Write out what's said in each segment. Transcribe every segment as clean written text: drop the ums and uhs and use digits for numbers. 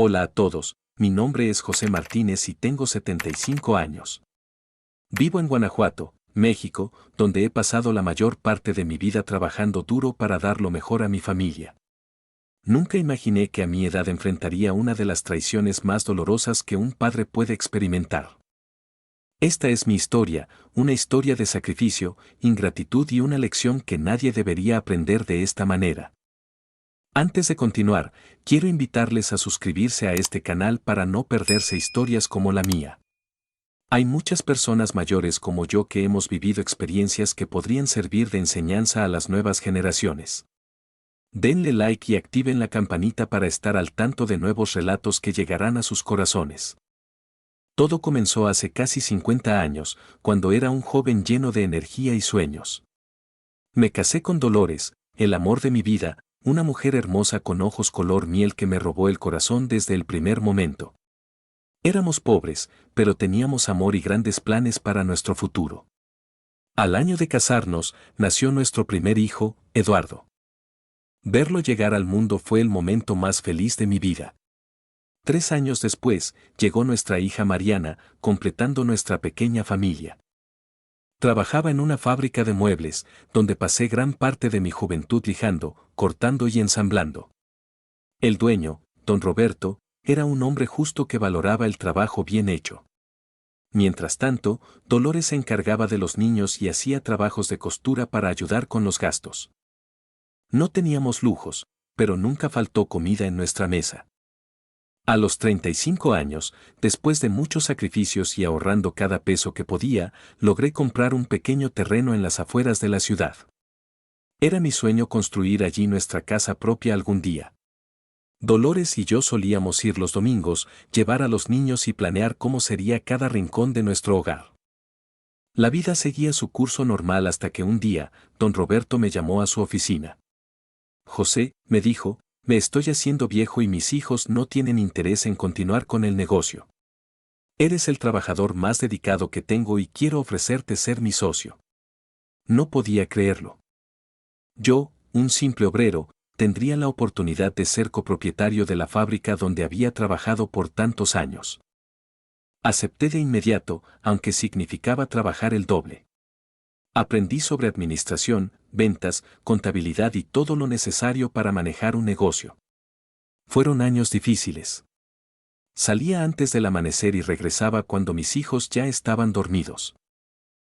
Hola a todos, mi nombre es José Martínez y tengo 75 años. Vivo en Guanajuato, México, donde he pasado la mayor parte de mi vida trabajando duro para dar lo mejor a mi familia. Nunca imaginé que a mi edad enfrentaría una de las traiciones más dolorosas que un padre puede experimentar. Esta es mi historia, una historia de sacrificio, ingratitud y una lección que nadie debería aprender de esta manera. Antes de continuar, quiero invitarles a suscribirse a este canal para no perderse historias como la mía. Hay muchas personas mayores como yo que hemos vivido experiencias que podrían servir de enseñanza a las nuevas generaciones. Denle like y activen la campanita para estar al tanto de nuevos relatos que llegarán a sus corazones. Todo comenzó hace casi 50 años, cuando era un joven lleno de energía y sueños. Me casé con Dolores, el amor de mi vida, una mujer hermosa con ojos color miel que me robó el corazón desde el primer momento. Éramos pobres, pero teníamos amor y grandes planes para nuestro futuro. Al año de casarnos, nació nuestro primer hijo, Eduardo. Verlo llegar al mundo fue el momento más feliz de mi vida. 3 años después, llegó nuestra hija Mariana, completando nuestra pequeña familia. Trabajaba en una fábrica de muebles, donde pasé gran parte de mi juventud lijando, cortando y ensamblando. El dueño, don Roberto, era un hombre justo que valoraba el trabajo bien hecho. Mientras tanto, Dolores se encargaba de los niños y hacía trabajos de costura para ayudar con los gastos. No teníamos lujos, pero nunca faltó comida en nuestra mesa. A los 35 años, después de muchos sacrificios y ahorrando cada peso que podía, logré comprar un pequeño terreno en las afueras de la ciudad. Era mi sueño construir allí nuestra casa propia algún día. Dolores y yo solíamos ir los domingos, llevar a los niños y planear cómo sería cada rincón de nuestro hogar. La vida seguía su curso normal hasta que un día, don Roberto me llamó a su oficina. José, me dijo, me estoy haciendo viejo y mis hijos no tienen interés en continuar con el negocio. Eres el trabajador más dedicado que tengo y quiero ofrecerte ser mi socio. No podía creerlo. Yo, un simple obrero, tendría la oportunidad de ser copropietario de la fábrica donde había trabajado por tantos años. Acepté de inmediato, aunque significaba trabajar el doble. Aprendí sobre administración, ventas, contabilidad y todo lo necesario para manejar un negocio. Fueron años difíciles. Salía antes del amanecer y regresaba cuando mis hijos ya estaban dormidos.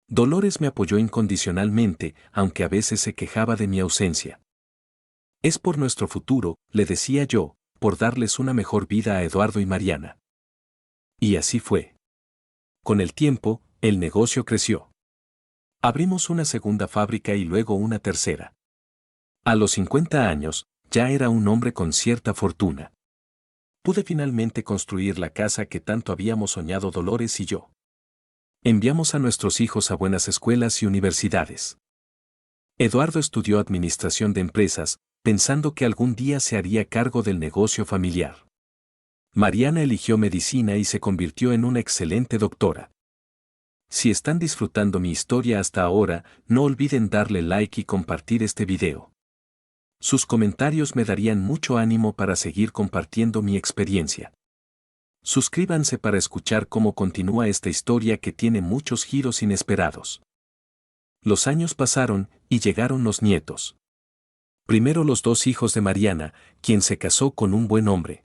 Dolores me apoyó incondicionalmente, aunque a veces se quejaba de mi ausencia. Es por nuestro futuro, le decía yo, por darles una mejor vida a Eduardo y Mariana. Y así fue. Con el tiempo, el negocio creció. Abrimos una segunda fábrica y luego una tercera. A los 50 años, ya era un hombre con cierta fortuna. Pude finalmente construir la casa que tanto habíamos soñado Dolores y yo. Enviamos a nuestros hijos a buenas escuelas y universidades. Eduardo estudió administración de empresas, pensando que algún día se haría cargo del negocio familiar. Mariana eligió medicina y se convirtió en una excelente doctora. Si están disfrutando mi historia hasta ahora, no olviden darle like y compartir este video. Sus comentarios me darían mucho ánimo para seguir compartiendo mi experiencia. Suscríbanse para escuchar cómo continúa esta historia que tiene muchos giros inesperados. Los años pasaron y llegaron los nietos. Primero los 2 hijos de Mariana, quien se casó con un buen hombre.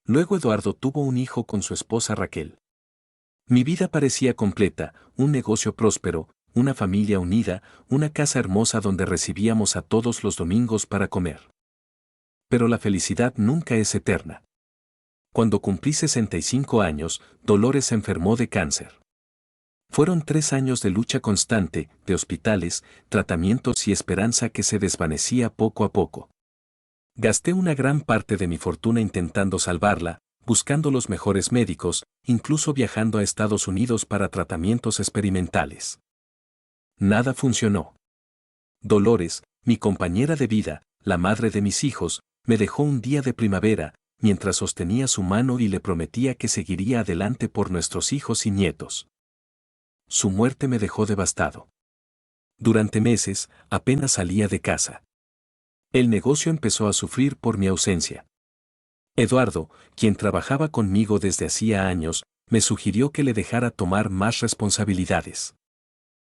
Luego Eduardo tuvo un hijo con su esposa Raquel. Mi vida parecía completa, un negocio próspero, una familia unida, una casa hermosa donde recibíamos a todos los domingos para comer. Pero la felicidad nunca es eterna. Cuando cumplí 65 años, Dolores se enfermó de cáncer. Fueron 3 años de lucha constante, de hospitales, tratamientos y esperanza que se desvanecía poco a poco. Gasté una gran parte de mi fortuna intentando salvarla, buscando los mejores médicos, incluso viajando a Estados Unidos para tratamientos experimentales. Nada funcionó. Dolores, mi compañera de vida, la madre de mis hijos, me dejó un día de primavera, mientras sostenía su mano y le prometía que seguiría adelante por nuestros hijos y nietos. Su muerte me dejó devastado. Durante meses, apenas salía de casa. El negocio empezó a sufrir por mi ausencia. Eduardo, quien trabajaba conmigo desde hacía años, me sugirió que le dejara tomar más responsabilidades.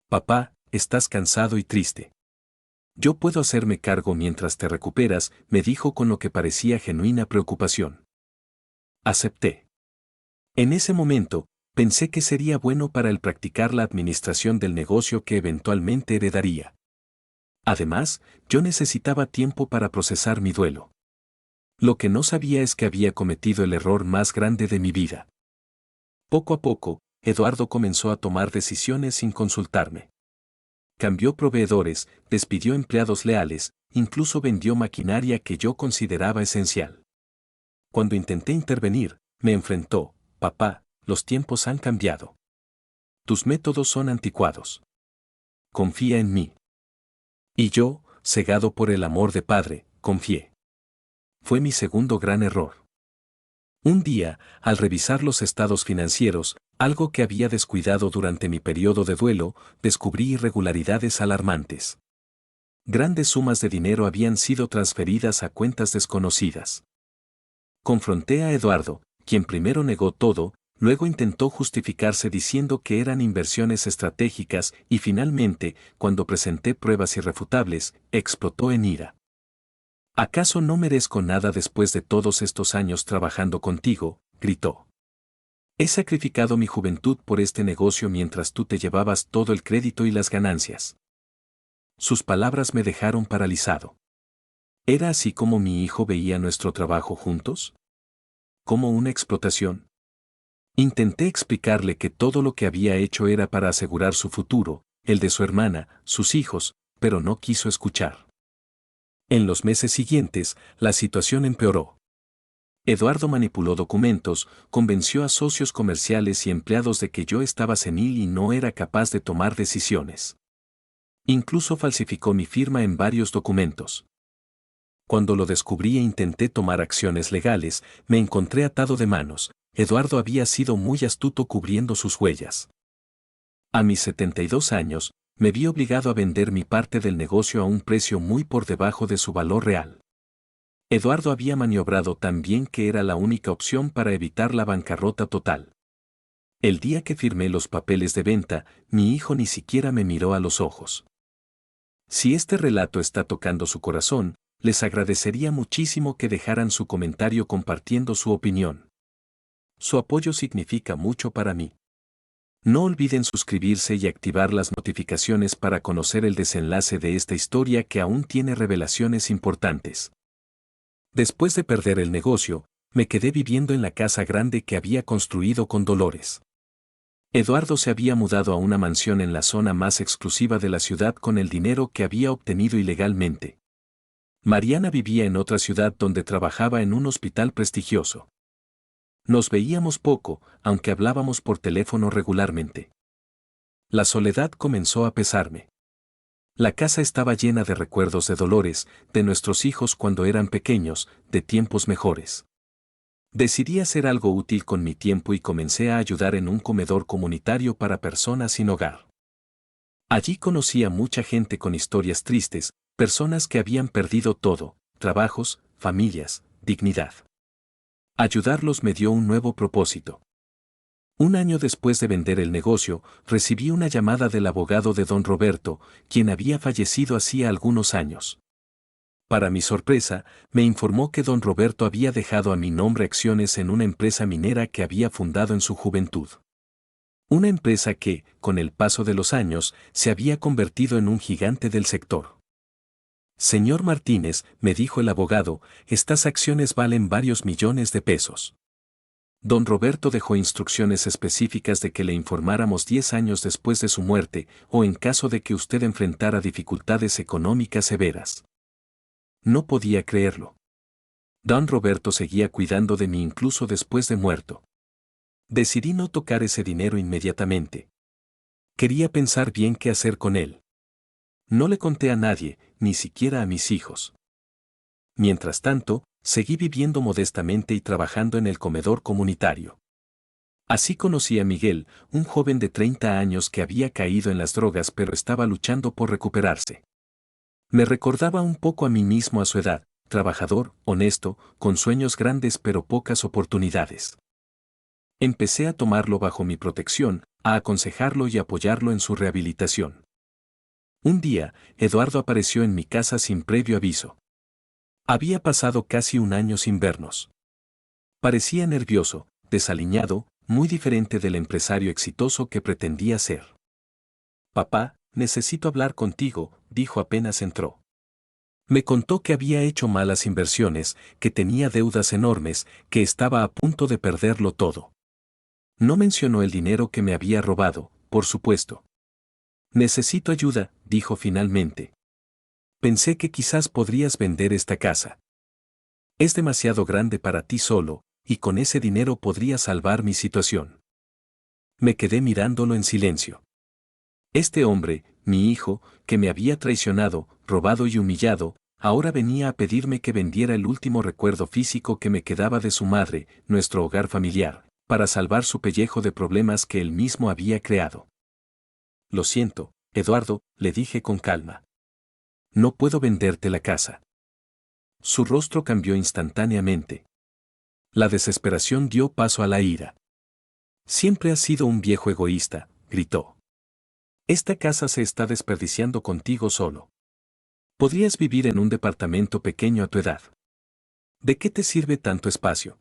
Papá, estás cansado y triste. Yo puedo hacerme cargo mientras te recuperas, me dijo con lo que parecía genuina preocupación. Acepté. En ese momento, pensé que sería bueno para él practicar la administración del negocio que eventualmente heredaría. Además, yo necesitaba tiempo para procesar mi duelo. Lo que no sabía es que había cometido el error más grande de mi vida. Poco a poco, Eduardo comenzó a tomar decisiones sin consultarme. Cambió proveedores, despidió empleados leales, incluso vendió maquinaria que yo consideraba esencial. Cuando intenté intervenir, me enfrentó: papá, los tiempos han cambiado. Tus métodos son anticuados. Confía en mí. Y yo, cegado por el amor de padre, confié. Fue mi segundo gran error. Un día, al revisar los estados financieros, algo que había descuidado durante mi periodo de duelo, descubrí irregularidades alarmantes. Grandes sumas de dinero habían sido transferidas a cuentas desconocidas. Confronté a Eduardo, quien primero negó todo, luego intentó justificarse diciendo que eran inversiones estratégicas y finalmente, cuando presenté pruebas irrefutables, explotó en ira. ¿Acaso no merezco nada después de todos estos años trabajando contigo?, gritó. He sacrificado mi juventud por este negocio mientras tú te llevabas todo el crédito y las ganancias. Sus palabras me dejaron paralizado. ¿Era así como mi hijo veía nuestro trabajo juntos? ¿Como una explotación? Intenté explicarle que todo lo que había hecho era para asegurar su futuro, el de su hermana, sus hijos, pero no quiso escuchar. En los meses siguientes, la situación empeoró. Eduardo manipuló documentos, convenció a socios comerciales y empleados de que yo estaba senil y no era capaz de tomar decisiones. Incluso falsificó mi firma en varios documentos. Cuando lo descubrí e intenté tomar acciones legales, me encontré atado de manos. Eduardo había sido muy astuto cubriendo sus huellas. A mis 72 años, me vi obligado a vender mi parte del negocio a un precio muy por debajo de su valor real. Eduardo había maniobrado tan bien que era la única opción para evitar la bancarrota total. El día que firmé los papeles de venta, mi hijo ni siquiera me miró a los ojos. Si este relato está tocando su corazón, les agradecería muchísimo que dejaran su comentario compartiendo su opinión. Su apoyo significa mucho para mí. No olviden suscribirse y activar las notificaciones para conocer el desenlace de esta historia que aún tiene revelaciones importantes. Después de perder el negocio, me quedé viviendo en la casa grande que había construido con Dolores. Eduardo se había mudado a una mansión en la zona más exclusiva de la ciudad con el dinero que había obtenido ilegalmente. Mariana vivía en otra ciudad donde trabajaba en un hospital prestigioso. Nos veíamos poco, aunque hablábamos por teléfono regularmente. La soledad comenzó a pesarme. La casa estaba llena de recuerdos de Dolores, de nuestros hijos cuando eran pequeños, de tiempos mejores. Decidí hacer algo útil con mi tiempo y comencé a ayudar en un comedor comunitario para personas sin hogar. Allí conocí a mucha gente con historias tristes, personas que habían perdido todo: trabajos, familias, dignidad. Ayudarlos me dio un nuevo propósito. Un año después de vender el negocio, recibí una llamada del abogado de don Roberto, quien había fallecido hacía algunos años. Para mi sorpresa, me informó que don Roberto había dejado a mi nombre acciones en una empresa minera que había fundado en su juventud. Una empresa que, con el paso de los años, se había convertido en un gigante del sector. Señor Martínez, me dijo el abogado, estas acciones valen varios millones de pesos. Don Roberto dejó instrucciones específicas de que le informáramos 10 años después de su muerte, o en caso de que usted enfrentara dificultades económicas severas. No podía creerlo. Don Roberto seguía cuidando de mí incluso después de muerto. Decidí no tocar ese dinero inmediatamente. Quería pensar bien qué hacer con él. No le conté a nadie, ni siquiera a mis hijos. Mientras tanto, seguí viviendo modestamente y trabajando en el comedor comunitario. Así conocí a Miguel, un joven de 30 años que había caído en las drogas pero estaba luchando por recuperarse. Me recordaba un poco a mí mismo a su edad, trabajador, honesto, con sueños grandes pero pocas oportunidades. Empecé a tomarlo bajo mi protección, a aconsejarlo y apoyarlo en su rehabilitación. Un día, Eduardo apareció en mi casa sin previo aviso. Había pasado casi un año sin vernos. Parecía nervioso, desaliñado, muy diferente del empresario exitoso que pretendía ser. «Papá, necesito hablar contigo», dijo apenas entró. Me contó que había hecho malas inversiones, que tenía deudas enormes, que estaba a punto de perderlo todo. No mencionó el dinero que me había robado, por supuesto. «Necesito ayuda», dijo finalmente. «Pensé que quizás podrías vender esta casa. Es demasiado grande para ti solo, y con ese dinero podría salvar mi situación». Me quedé mirándolo en silencio. Este hombre, mi hijo, que me había traicionado, robado y humillado, ahora venía a pedirme que vendiera el último recuerdo físico que me quedaba de su madre, nuestro hogar familiar, para salvar su pellejo de problemas que él mismo había creado. «Lo siento, Eduardo», le dije con calma. «No puedo venderte la casa». Su rostro cambió instantáneamente. La desesperación dio paso a la ira. «Siempre has sido un viejo egoísta», gritó. «Esta casa se está desperdiciando contigo solo. Podrías vivir en un departamento pequeño a tu edad. ¿De qué te sirve tanto espacio?».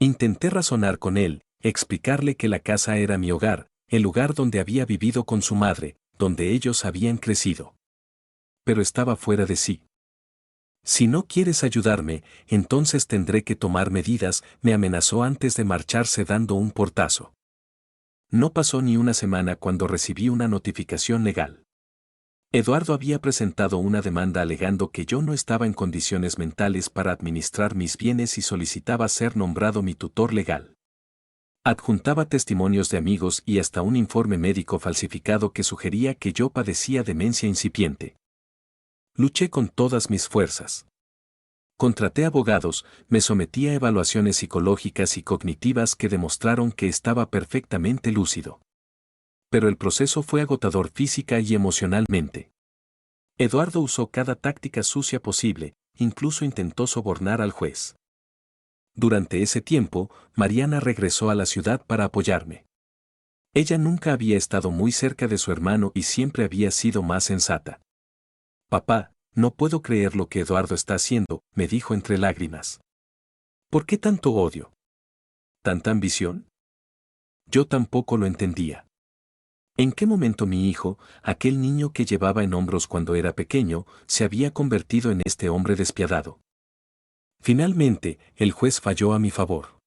Intenté razonar con él, explicarle que la casa era mi hogar, el lugar donde había vivido con su madre, donde ellos habían crecido. Pero estaba fuera de sí. «Si no quieres ayudarme, entonces tendré que tomar medidas», me amenazó antes de marcharse dando un portazo. No pasó ni una semana cuando recibí una notificación legal. Eduardo había presentado una demanda alegando que yo no estaba en condiciones mentales para administrar mis bienes y solicitaba ser nombrado mi tutor legal. Adjuntaba testimonios de amigos y hasta un informe médico falsificado que sugería que yo padecía demencia incipiente. Luché con todas mis fuerzas. Contraté abogados, me sometí a evaluaciones psicológicas y cognitivas que demostraron que estaba perfectamente lúcido. Pero el proceso fue agotador física y emocionalmente. Eduardo usó cada táctica sucia posible, incluso intentó sobornar al juez. Durante ese tiempo, Mariana regresó a la ciudad para apoyarme. Ella nunca había estado muy cerca de su hermano y siempre había sido más sensata. «Papá, no puedo creer lo que Eduardo está haciendo», me dijo entre lágrimas. «¿Por qué tanto odio? ¿Tanta ambición?». Yo tampoco lo entendía. ¿En qué momento mi hijo, aquel niño que llevaba en hombros cuando era pequeño, se había convertido en este hombre despiadado? Finalmente, el juez falló a mi favor.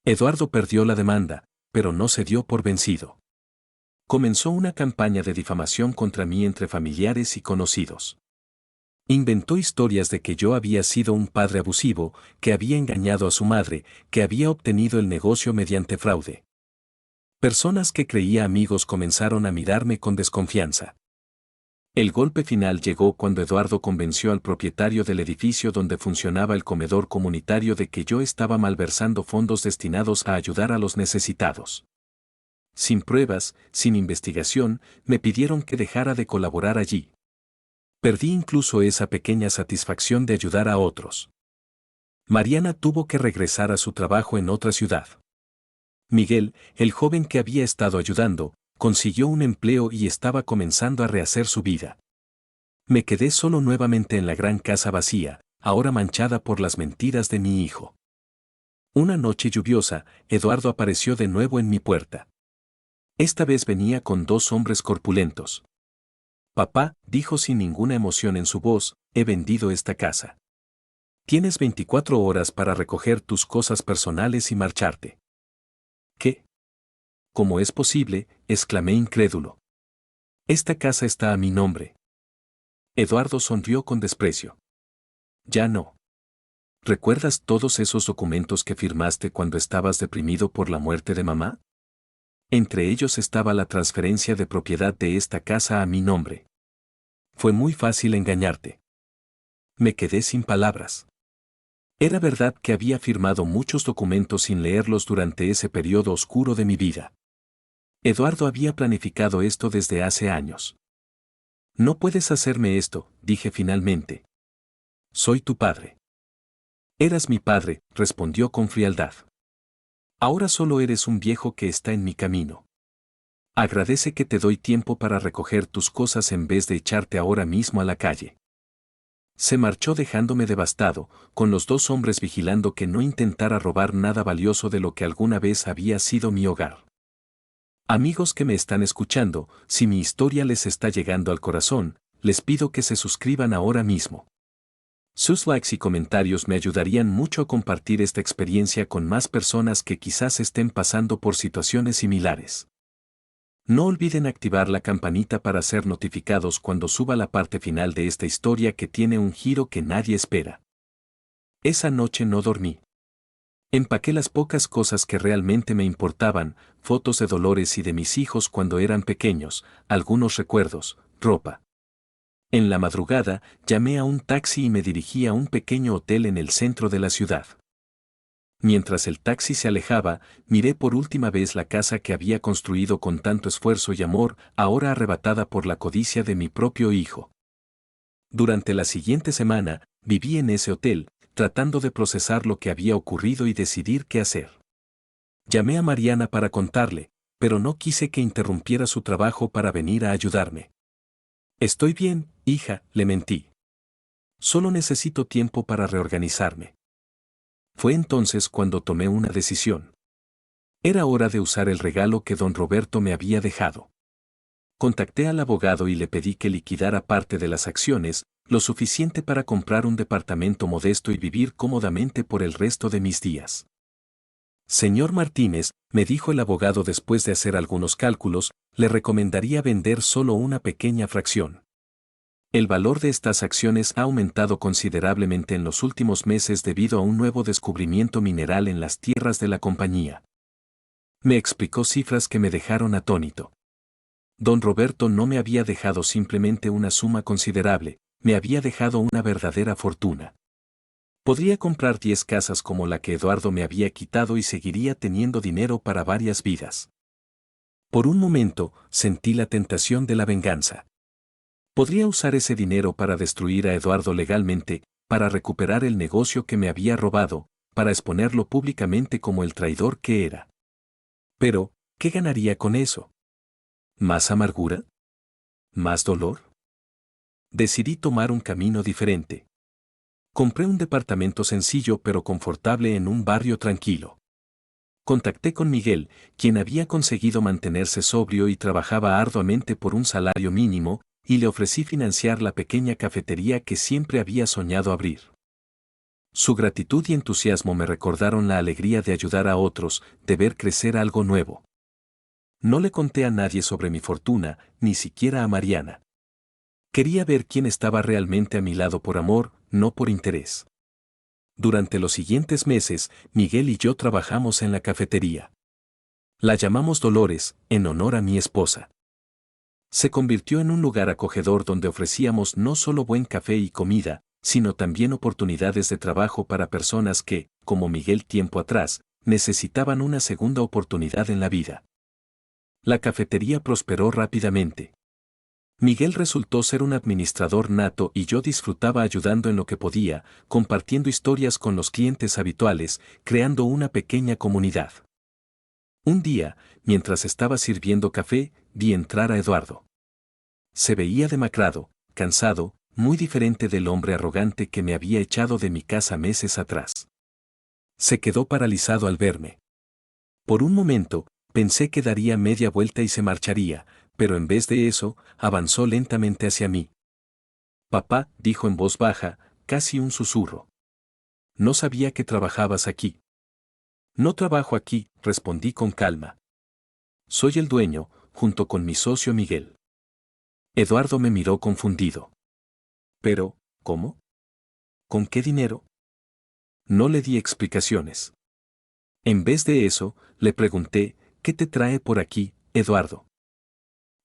Eduardo perdió la demanda, pero no se dio por vencido. Comenzó una campaña de difamación contra mí entre familiares y conocidos. Inventó historias de que yo había sido un padre abusivo, que había engañado a su madre, que había obtenido el negocio mediante fraude. Personas que creía amigos comenzaron a mirarme con desconfianza. El golpe final llegó cuando Eduardo convenció al propietario del edificio donde funcionaba el comedor comunitario de que yo estaba malversando fondos destinados a ayudar a los necesitados. Sin pruebas, sin investigación, me pidieron que dejara de colaborar allí. Perdí incluso esa pequeña satisfacción de ayudar a otros. Mariana tuvo que regresar a su trabajo en otra ciudad. Miguel, el joven que había estado ayudando, consiguió un empleo y estaba comenzando a rehacer su vida. Me quedé solo nuevamente en la gran casa vacía, ahora manchada por las mentiras de mi hijo. Una noche lluviosa, Eduardo apareció de nuevo en mi puerta. Esta vez venía con dos hombres corpulentos. «Papá», dijo sin ninguna emoción en su voz, «he vendido esta casa. Tienes 24 horas para recoger tus cosas personales y marcharte». «¿Qué? ¿Cómo es posible?», exclamé incrédulo. «Esta casa está a mi nombre». Eduardo sonrió con desprecio. «Ya no. ¿Recuerdas todos esos documentos que firmaste cuando estabas deprimido por la muerte de mamá? Entre ellos estaba la transferencia de propiedad de esta casa a mi nombre. Fue muy fácil engañarte». Me quedé sin palabras. Era verdad que había firmado muchos documentos sin leerlos durante ese periodo oscuro de mi vida. Eduardo había planificado esto desde hace años. «No puedes hacerme esto», dije finalmente. Soy tu padre. Eras mi padre, respondió con frialdad. Ahora solo eres un viejo que está en mi camino. Agradece que te doy tiempo para recoger tus cosas en vez de echarte ahora mismo a la calle. Se marchó dejándome devastado, con los dos hombres vigilando que no intentara robar nada valioso de lo que alguna vez había sido mi hogar. Amigos que me están escuchando, si mi historia les está llegando al corazón, les pido que se suscriban ahora mismo. Sus likes y comentarios me ayudarían mucho a compartir esta experiencia con más personas que quizás estén pasando por situaciones similares. No olviden activar la campanita para ser notificados cuando suba la parte final de esta historia que tiene un giro que nadie espera. Esa noche no dormí. Empaqué las pocas cosas que realmente me importaban, fotos de Dolores y de mis hijos cuando eran pequeños, algunos recuerdos, ropa. En la madrugada, llamé a un taxi y me dirigí a un pequeño hotel en el centro de la ciudad. Mientras el taxi se alejaba, miré por última vez la casa que había construido con tanto esfuerzo y amor, ahora arrebatada por la codicia de mi propio hijo. Durante la siguiente semana, viví en ese hotel, tratando de procesar lo que había ocurrido y decidir qué hacer. Llamé a Mariana para contarle, pero no quise que interrumpiera su trabajo para venir a ayudarme. Estoy bien, hija, le mentí. Solo necesito tiempo para reorganizarme. Fue entonces cuando tomé una decisión. Era hora de usar el regalo que don Roberto me había dejado. Contacté al abogado y le pedí que liquidara parte de las acciones, lo suficiente para comprar un departamento modesto y vivir cómodamente por el resto de mis días. Señor Martínez, me dijo el abogado después de hacer algunos cálculos, le recomendaría vender solo una pequeña fracción. El valor de estas acciones ha aumentado considerablemente en los últimos meses debido a un nuevo descubrimiento mineral en las tierras de la compañía. Me explicó cifras que me dejaron atónito. Don Roberto no me había dejado simplemente una suma considerable, me había dejado una verdadera fortuna. Podría comprar 10 casas como la que Eduardo me había quitado y seguiría teniendo dinero para varias vidas. Por un momento, sentí la tentación de la venganza. Podría usar ese dinero para destruir a Eduardo legalmente, para recuperar el negocio que me había robado, para exponerlo públicamente como el traidor que era. Pero, ¿qué ganaría con eso? ¿Más amargura? ¿Más dolor? Decidí tomar un camino diferente. Compré un departamento sencillo pero confortable en un barrio tranquilo. Contacté con Miguel, quien había conseguido mantenerse sobrio y trabajaba arduamente por un salario mínimo, y le ofrecí financiar la pequeña cafetería que siempre había soñado abrir. Su gratitud y entusiasmo me recordaron la alegría de ayudar a otros, de ver crecer algo nuevo. No le conté a nadie sobre mi fortuna, ni siquiera a Mariana. Quería ver quién estaba realmente a mi lado por amor, no por interés. Durante los siguientes meses, Miguel y yo trabajamos en la cafetería. La llamamos Dolores, en honor a mi esposa. Se convirtió en un lugar acogedor donde ofrecíamos no solo buen café y comida, sino también oportunidades de trabajo para personas que, como Miguel tiempo atrás, necesitaban una segunda oportunidad en la vida. La cafetería prosperó rápidamente. Miguel resultó ser un administrador nato y yo disfrutaba ayudando en lo que podía, compartiendo historias con los clientes habituales, creando una pequeña comunidad. Un día, mientras estaba sirviendo café, vi entrar a Eduardo. Se veía demacrado, cansado, muy diferente del hombre arrogante que me había echado de mi casa meses atrás. Se quedó paralizado al verme. Por un momento, pensé que daría media vuelta y se marcharía, pero en vez de eso, avanzó lentamente hacia mí. Papá, dijo en voz baja, casi un susurro. No sabía que trabajabas aquí. No trabajo aquí, respondí con calma. Soy el dueño, junto con mi socio Miguel. Eduardo me miró confundido. Pero, ¿cómo? ¿Con qué dinero? No le di explicaciones. En vez de eso, le pregunté, ¿qué te trae por aquí, Eduardo?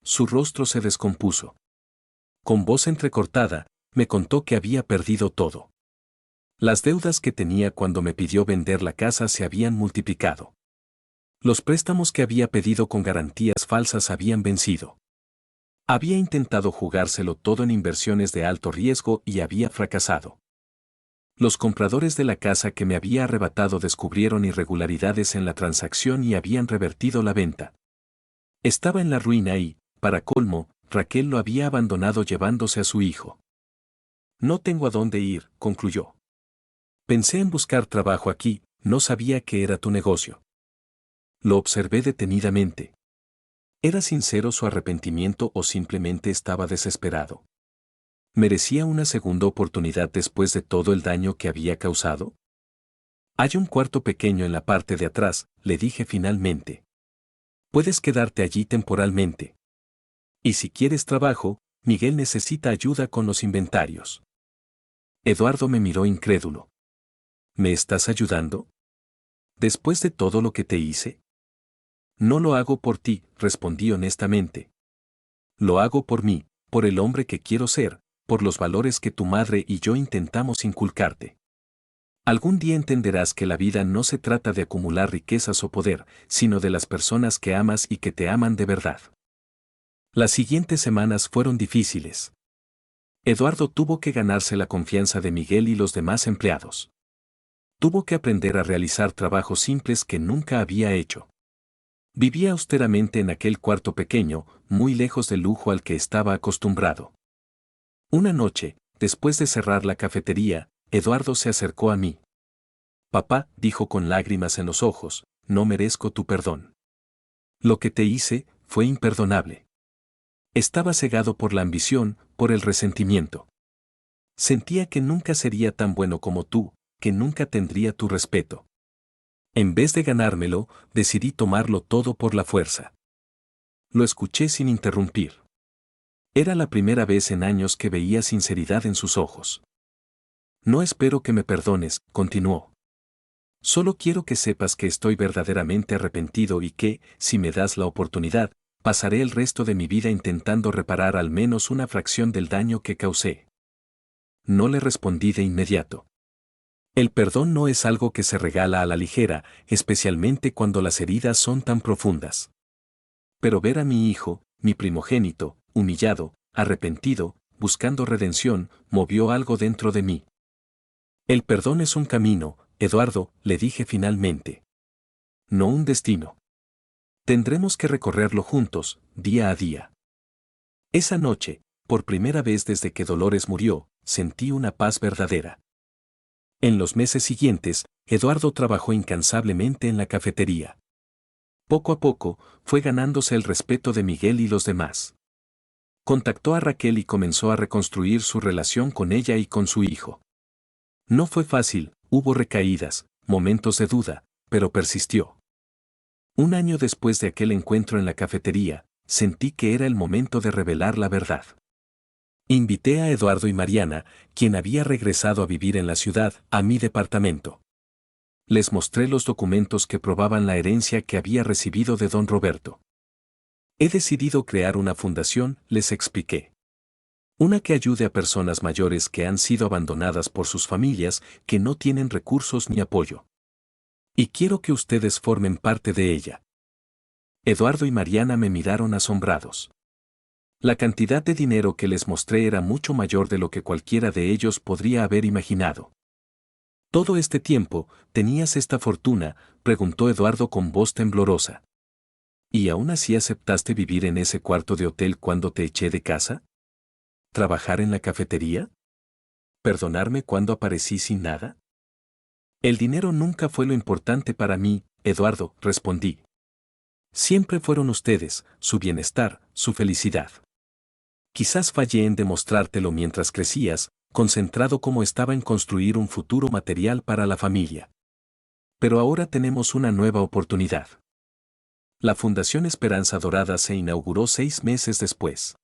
Su rostro se descompuso. Con voz entrecortada, me contó que había perdido todo. Las deudas que tenía cuando me pidió vender la casa se habían multiplicado. Los préstamos que había pedido con garantías falsas habían vencido. Había intentado jugárselo todo en inversiones de alto riesgo y había fracasado. Los compradores de la casa que me había arrebatado descubrieron irregularidades en la transacción y habían revertido la venta. Estaba en la ruina y, para colmo, Raquel lo había abandonado llevándose a su hijo. No tengo a dónde ir, concluyó. Pensé en buscar trabajo aquí, no sabía que era tu negocio. Lo observé detenidamente. ¿Era sincero su arrepentimiento o simplemente estaba desesperado? ¿Merecía una segunda oportunidad después de todo el daño que había causado? Hay un cuarto pequeño en la parte de atrás, le dije finalmente. Puedes quedarte allí temporalmente. Y si quieres trabajo, Miguel necesita ayuda con los inventarios. Eduardo me miró incrédulo. ¿Me estás ayudando? ¿Después de todo lo que te hice? No lo hago por ti, respondí honestamente. Lo hago por mí, por el hombre que quiero ser, por los valores que tu madre y yo intentamos inculcarte. Algún día entenderás que la vida no se trata de acumular riquezas o poder, sino de las personas que amas y que te aman de verdad. Las siguientes semanas fueron difíciles. Eduardo tuvo que ganarse la confianza de Miguel y los demás empleados. Tuvo que aprender a realizar trabajos simples que nunca había hecho. Vivía austeramente en aquel cuarto pequeño, muy lejos del lujo al que estaba acostumbrado. Una noche, después de cerrar la cafetería, Eduardo se acercó a mí. Papá, dijo con lágrimas en los ojos, no merezco tu perdón. Lo que te hice fue imperdonable. Estaba cegado por la ambición, por el resentimiento. Sentía que nunca sería tan bueno como tú, que nunca tendría tu respeto. En vez de ganármelo, decidí tomarlo todo por la fuerza. Lo escuché sin interrumpir. Era la primera vez en años que veía sinceridad en sus ojos. No espero que me perdones, continuó. Solo quiero que sepas que estoy verdaderamente arrepentido y que, si me das la oportunidad, pasaré el resto de mi vida intentando reparar al menos una fracción del daño que causé. No le respondí de inmediato. El perdón no es algo que se regala a la ligera, especialmente cuando las heridas son tan profundas. Pero ver a mi hijo, mi primogénito, humillado, arrepentido, buscando redención, movió algo dentro de mí. El perdón es un camino, Eduardo, le dije finalmente. No un destino. Tendremos que recorrerlo juntos, día a día. Esa noche, por primera vez desde que Dolores murió, sentí una paz verdadera. En los meses siguientes, Eduardo trabajó incansablemente en la cafetería. Poco a poco, fue ganándose el respeto de Miguel y los demás. Contactó a Raquel y comenzó a reconstruir su relación con ella y con su hijo. No fue fácil, hubo recaídas, momentos de duda, pero persistió. Un año después de aquel encuentro en la cafetería, sentí que era el momento de revelar la verdad. Invité a Eduardo y Mariana, quien había regresado a vivir en la ciudad, a mi departamento. Les mostré los documentos que probaban la herencia que había recibido de don Roberto. He decidido crear una fundación, les expliqué. Una que ayude a personas mayores que han sido abandonadas por sus familias, que no tienen recursos ni apoyo. Y quiero que ustedes formen parte de ella. Eduardo y Mariana me miraron asombrados. La cantidad de dinero que les mostré era mucho mayor de lo que cualquiera de ellos podría haber imaginado. ¿Todo este tiempo tenías esta fortuna?, preguntó Eduardo con voz temblorosa. ¿Y aún así aceptaste vivir en ese cuarto de hotel cuando te eché de casa? ¿Trabajar en la cafetería? ¿Perdonarme cuando aparecí sin nada? El dinero nunca fue lo importante para mí, Eduardo, respondí. Siempre fueron ustedes, su bienestar, su felicidad. Quizás fallé en demostrártelo mientras crecías, concentrado como estaba en construir un futuro material para la familia. Pero ahora tenemos una nueva oportunidad. La Fundación Esperanza Dorada se inauguró 6 meses después.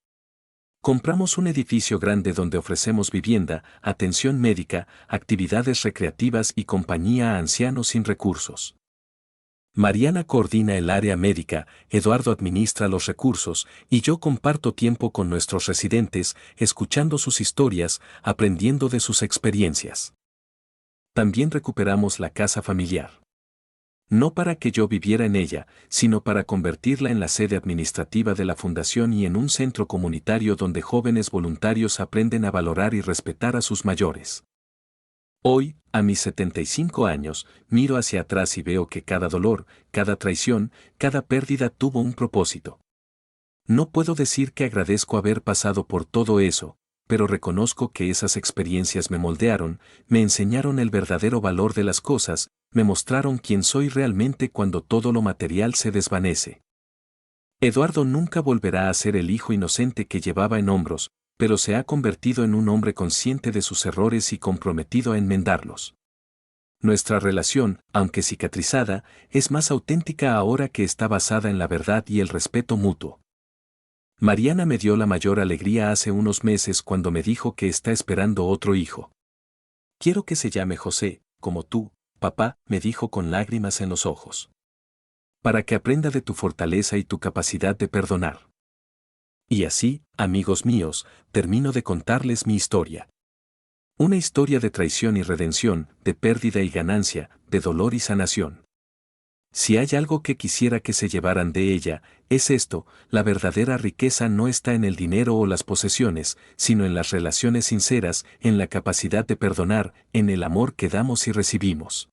Compramos un edificio grande donde ofrecemos vivienda, atención médica, actividades recreativas y compañía a ancianos sin recursos. Mariana coordina el área médica, Eduardo administra los recursos y yo comparto tiempo con nuestros residentes, escuchando sus historias, aprendiendo de sus experiencias. También recuperamos la casa familiar. No para que yo viviera en ella, sino para convertirla en la sede administrativa de la fundación y en un centro comunitario donde jóvenes voluntarios aprenden a valorar y respetar a sus mayores. Hoy, a mis 75 años, miro hacia atrás y veo que cada dolor, cada traición, cada pérdida tuvo un propósito. No puedo decir que agradezco haber pasado por todo eso, pero reconozco que esas experiencias me moldearon, me enseñaron el verdadero valor de las cosas, me mostraron quién soy realmente cuando todo lo material se desvanece. Eduardo nunca volverá a ser el hijo inocente que llevaba en hombros, pero se ha convertido en un hombre consciente de sus errores y comprometido a enmendarlos. Nuestra relación, aunque cicatrizada, es más auténtica ahora que está basada en la verdad y el respeto mutuo. Mariana me dio la mayor alegría hace unos meses cuando me dijo que está esperando otro hijo. Quiero que se llame José, como tú, papá, me dijo con lágrimas en los ojos. Para que aprenda de tu fortaleza y tu capacidad de perdonar. Y así, amigos míos, termino de contarles mi historia. Una historia de traición y redención, de pérdida y ganancia, de dolor y sanación. Si hay algo que quisiera que se llevaran de ella, es esto: la verdadera riqueza no está en el dinero o las posesiones, sino en las relaciones sinceras, en la capacidad de perdonar, en el amor que damos y recibimos.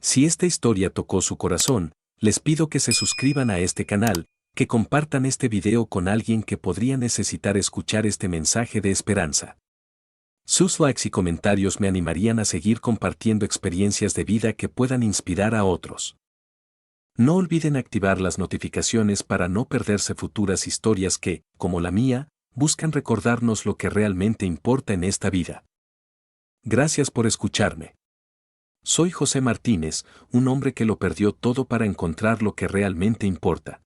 Si esta historia tocó su corazón, les pido que se suscriban a este canal, que compartan este video con alguien que podría necesitar escuchar este mensaje de esperanza. Sus likes y comentarios me animarían a seguir compartiendo experiencias de vida que puedan inspirar a otros. No olviden activar las notificaciones para no perderse futuras historias que, como la mía, buscan recordarnos lo que realmente importa en esta vida. Gracias por escucharme. Soy José Martínez, un hombre que lo perdió todo para encontrar lo que realmente importa.